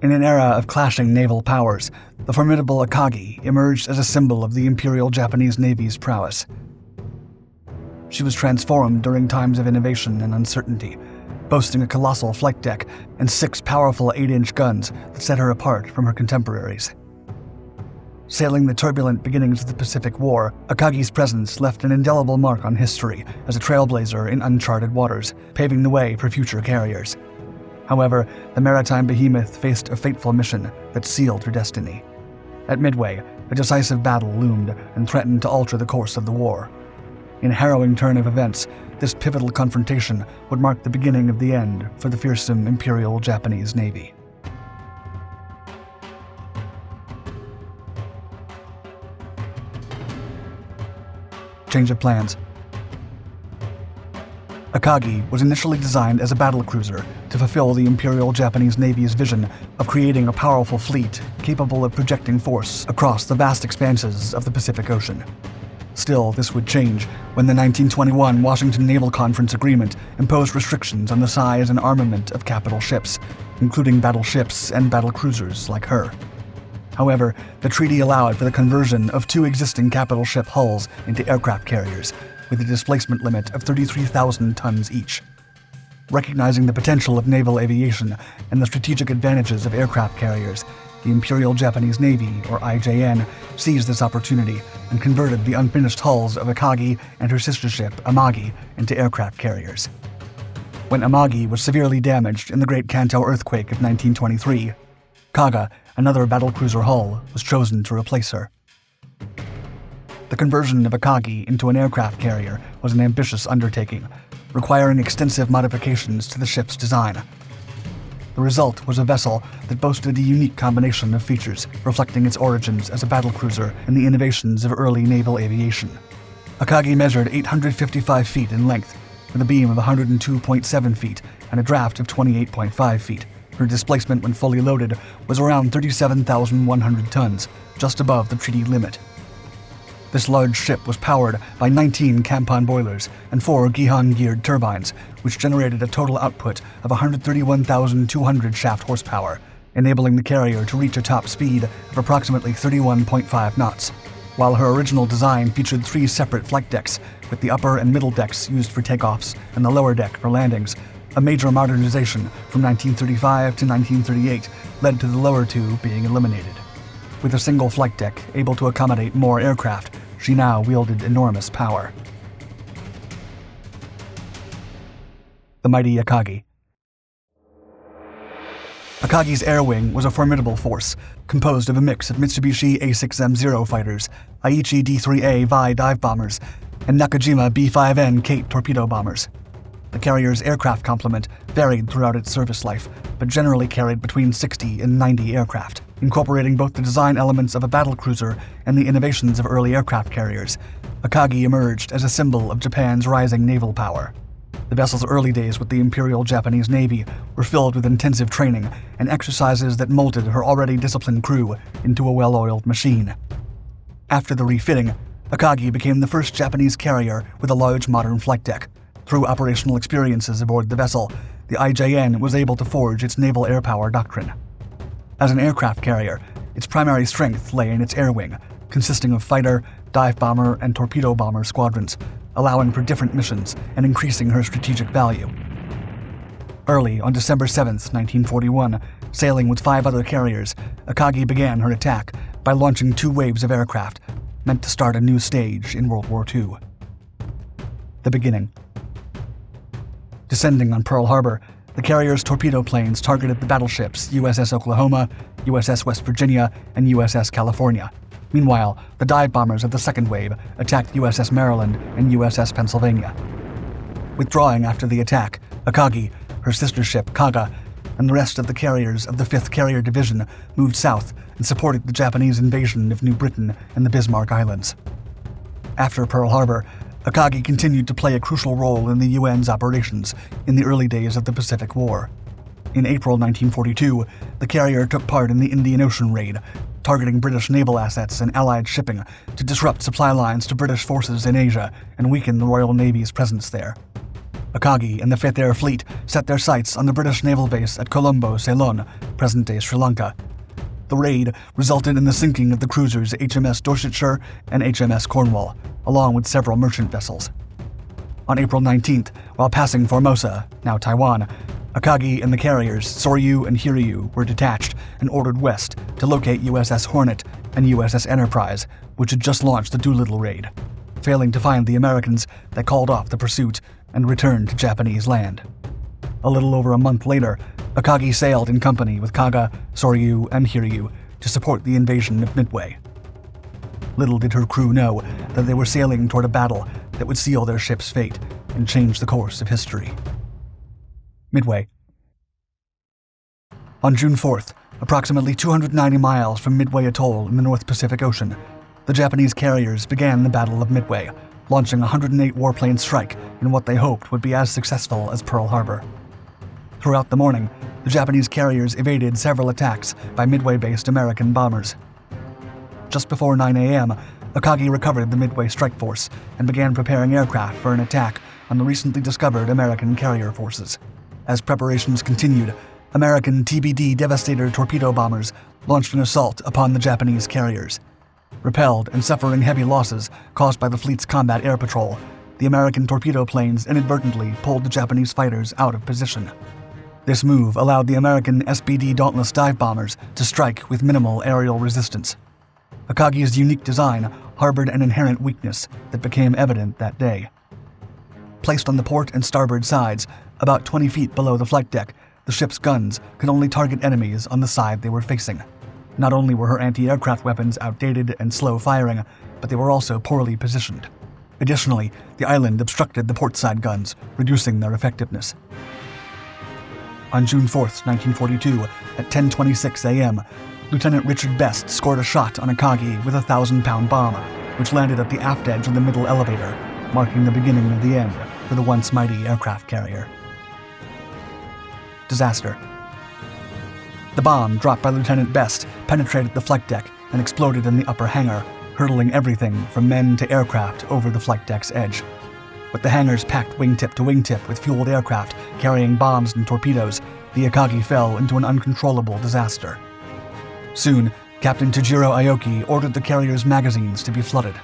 In an era of clashing naval powers, the formidable Akagi emerged as a symbol of the Imperial Japanese Navy's prowess. She was transformed during times of innovation and uncertainty, boasting a colossal flight deck and 6 powerful 8-inch guns that set her apart from her contemporaries. Sailing the turbulent beginnings of the Pacific War, Akagi's presence left an indelible mark on history as a trailblazer in uncharted waters, paving the way for future carriers. However, the maritime behemoth faced a fateful mission that sealed her destiny. At Midway, a decisive battle loomed and threatened to alter the course of the war. In a harrowing turn of events, this pivotal confrontation would mark the beginning of the end for the fearsome Imperial Japanese Navy. Change of plans. Akagi was initially designed as a battlecruiser to fulfill the Imperial Japanese Navy's vision of creating a powerful fleet capable of projecting force across the vast expanses of the Pacific Ocean. Still, this would change when the 1921 Washington Naval Conference Agreement imposed restrictions on the size and armament of capital ships, including battleships and battlecruisers like her. However, the treaty allowed for the conversion of 2 existing capital ship hulls into aircraft carriers, with a displacement limit of 33,000 tons each. Recognizing the potential of naval aviation and the strategic advantages of aircraft carriers, the Imperial Japanese Navy, or IJN, seized this opportunity and converted the unfinished hulls of Akagi and her sister ship, Amagi, into aircraft carriers. When Amagi was severely damaged in the Great Kanto earthquake of 1923, Kaga, another battlecruiser hull, was chosen to replace her. The conversion of Akagi into an aircraft carrier was an ambitious undertaking, requiring extensive modifications to the ship's design. The result was a vessel that boasted a unique combination of features, reflecting its origins as a battlecruiser and the innovations of early naval aviation. Akagi measured 855 feet in length, with a beam of 102.7 feet and a draft of 28.5 feet. Her displacement when fully loaded was around 37,100 tons, just above the treaty limit. This large ship was powered by 19 Kampan boilers and 4 Gihan-geared turbines, which generated a total output of 131,200 shaft horsepower, enabling the carrier to reach a top speed of approximately 31.5 knots. While her original design featured 3 separate flight decks, with the upper and middle decks used for takeoffs and the lower deck for landings, a major modernization from 1935 to 1938 led to the lower 2 being eliminated. With a single flight deck able to accommodate more aircraft, she now wielded enormous power. The mighty Akagi. Akagi's air wing was a formidable force, composed of a mix of Mitsubishi A6M0 fighters, Aichi D3A Vi dive bombers, and Nakajima B5N Kate torpedo bombers. The carrier's aircraft complement varied throughout its service life, but generally carried between 60 and 90 aircraft. Incorporating both the design elements of a battlecruiser and the innovations of early aircraft carriers, Akagi emerged as a symbol of Japan's rising naval power. The vessel's early days with the Imperial Japanese Navy were filled with intensive training and exercises that molded her already disciplined crew into a well-oiled machine. After the refitting, Akagi became the first Japanese carrier with a large modern flight deck. Through operational experiences aboard the vessel, the IJN was able to forge its naval air power doctrine. As an aircraft carrier, its primary strength lay in its air wing, consisting of fighter, dive bomber, and torpedo bomber squadrons, allowing for different missions and increasing her strategic value. Early on December 7, 1941, sailing with 5 other carriers, Akagi began her attack by launching 2 waves of aircraft, meant to start a new stage in World War II. The beginning. Descending on Pearl Harbor, the carrier's torpedo planes targeted the battleships USS Oklahoma, USS West Virginia, and USS California. Meanwhile, the dive bombers of the second wave attacked USS Maryland and USS Pennsylvania. Withdrawing after the attack, Akagi, her sister ship Kaga, and the rest of the carriers of the 5th Carrier Division moved south and supported the Japanese invasion of New Britain and the Bismarck Islands. After Pearl Harbor, Akagi continued to play a crucial role in the UN's operations in the early days of the Pacific War. In April 1942, the carrier took part in the Indian Ocean raid, targeting British naval assets and Allied shipping to disrupt supply lines to British forces in Asia and weaken the Royal Navy's presence there. Akagi and the 5th Air Fleet set their sights on the British naval base at Colombo, Ceylon, present-day Sri Lanka. The raid resulted in the sinking of the cruisers HMS Dorsetshire and HMS Cornwall, along with several merchant vessels. On April 19th, while passing Formosa, now Taiwan, Akagi and the carriers Soryu and Hiryu were detached and ordered west to locate USS Hornet and USS Enterprise, which had just launched the Doolittle raid. Failing to find the Americans, they called off the pursuit and returned to Japanese land. A little over a month later, Akagi sailed in company with Kaga, Soryu, and Hiryu to support the invasion of Midway. Little did her crew know that they were sailing toward a battle that would seal their ship's fate and change the course of history. Midway. On June 4th, approximately 290 miles from Midway Atoll in the North Pacific Ocean, the Japanese carriers began the Battle of Midway, launching a 108 warplane strike in what they hoped would be as successful as Pearl Harbor. Throughout the morning, the Japanese carriers evaded several attacks by Midway-based American bombers. Just before 9 a.m., Akagi recovered the Midway strike force and began preparing aircraft for an attack on the recently discovered American carrier forces. As preparations continued, American TBD Devastator torpedo bombers launched an assault upon the Japanese carriers. Repelled and suffering heavy losses caused by the fleet's combat air patrol, the American torpedo planes inadvertently pulled the Japanese fighters out of position. This move allowed the American SBD Dauntless dive bombers to strike with minimal aerial resistance. Akagi's unique design harbored an inherent weakness that became evident that day. Placed on the port and starboard sides, about 20 feet below the flight deck, the ship's guns could only target enemies on the side they were facing. Not only were her anti-aircraft weapons outdated and slow-firing, but they were also poorly positioned. Additionally, the island obstructed the portside guns, reducing their effectiveness. On June 4, 1942, at 10:26 a.m., Lieutenant Richard Best scored a shot on Akagi with a 1,000-pound bomb, which landed at the aft edge of the middle elevator, marking the beginning of the end for the once mighty aircraft carrier. Disaster. The bomb, dropped by Lieutenant Best, penetrated the flight deck and exploded in the upper hangar, hurtling everything from men to aircraft over the flight deck's edge. With the hangars packed wingtip to wingtip with fueled aircraft carrying bombs and torpedoes, the Akagi fell into an uncontrollable disaster. Soon, Captain Tajiro Aoki ordered the carrier's magazines to be flooded.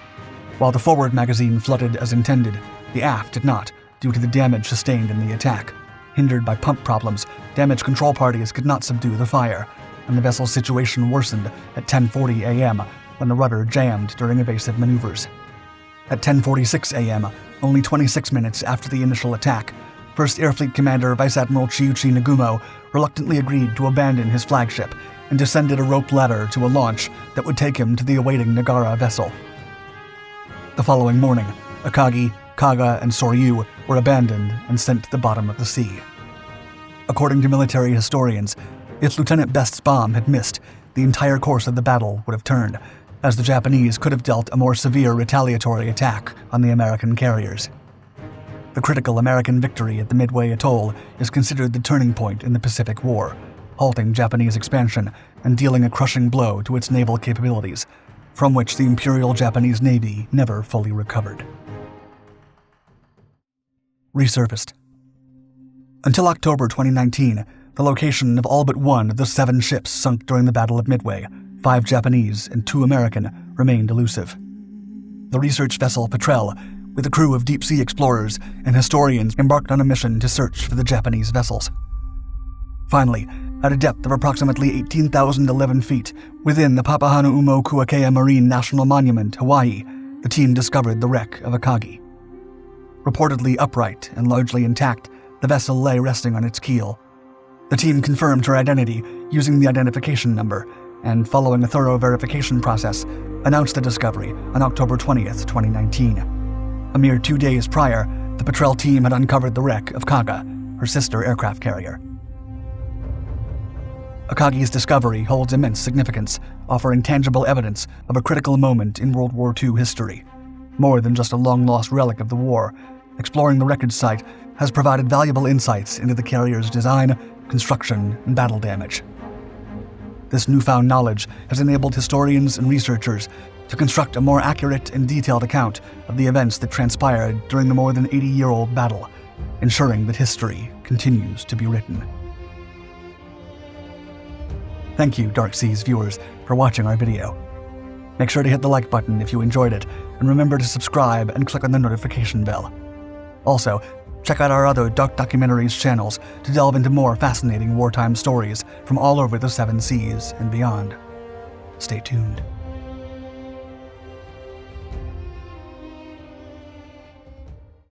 While the forward magazine flooded as intended, the aft did not, due to the damage sustained in the attack. Hindered by pump problems, damage control parties could not subdue the fire, and the vessel's situation worsened at 10:40 a.m. when the rudder jammed during evasive maneuvers. At 10:46 a.m., only 26 minutes after the initial attack, 1st Air Fleet Commander Vice Admiral Chiuchi Nagumo reluctantly agreed to abandon his flagship and descended a rope ladder to a launch that would take him to the awaiting Nagara vessel. The following morning, Akagi, Kaga, and Soryu were abandoned and sent to the bottom of the sea. According to military historians, if Lieutenant Best's bomb had missed, the entire course of the battle would have turned, as the Japanese could have dealt a more severe retaliatory attack on the American carriers. The critical American victory at the Midway Atoll is considered the turning point in the Pacific War, halting Japanese expansion and dealing a crushing blow to its naval capabilities, from which the Imperial Japanese Navy never fully recovered. Resurfaced. Until October 2019, the location of all but one of the 7 ships sunk during the Battle of Midway, 5 Japanese and 2 American, remained elusive. The research vessel Petrel, with a crew of deep-sea explorers and historians, embarked on a mission to search for the Japanese vessels. Finally, at a depth of approximately 18,011 feet within the Papahanaumokuakea Marine National Monument, Hawaii, the team discovered the wreck of Akagi. Reportedly upright and largely intact, the vessel lay resting on its keel. The team confirmed her identity using the identification number and, following a thorough verification process, announced the discovery on October 20th, 2019. A mere 2 days prior, the Petrel team had uncovered the wreck of Kaga, her sister aircraft carrier. Akagi's discovery holds immense significance, offering tangible evidence of a critical moment in World War II history. More than just a long-lost relic of the war, exploring the wreckage site has provided valuable insights into the carrier's design, construction, and battle damage. This newfound knowledge has enabled historians and researchers to construct a more accurate and detailed account of the events that transpired during the more than 80-year-old battle, ensuring that history continues to be written. Thank you, Dark Seas viewers, for watching our video. Make sure to hit the like button if you enjoyed it, and remember to subscribe and click on the notification bell. Also, check out our other Dark Documentaries channels to delve into more fascinating wartime stories from all over the Seven Seas and beyond. Stay tuned.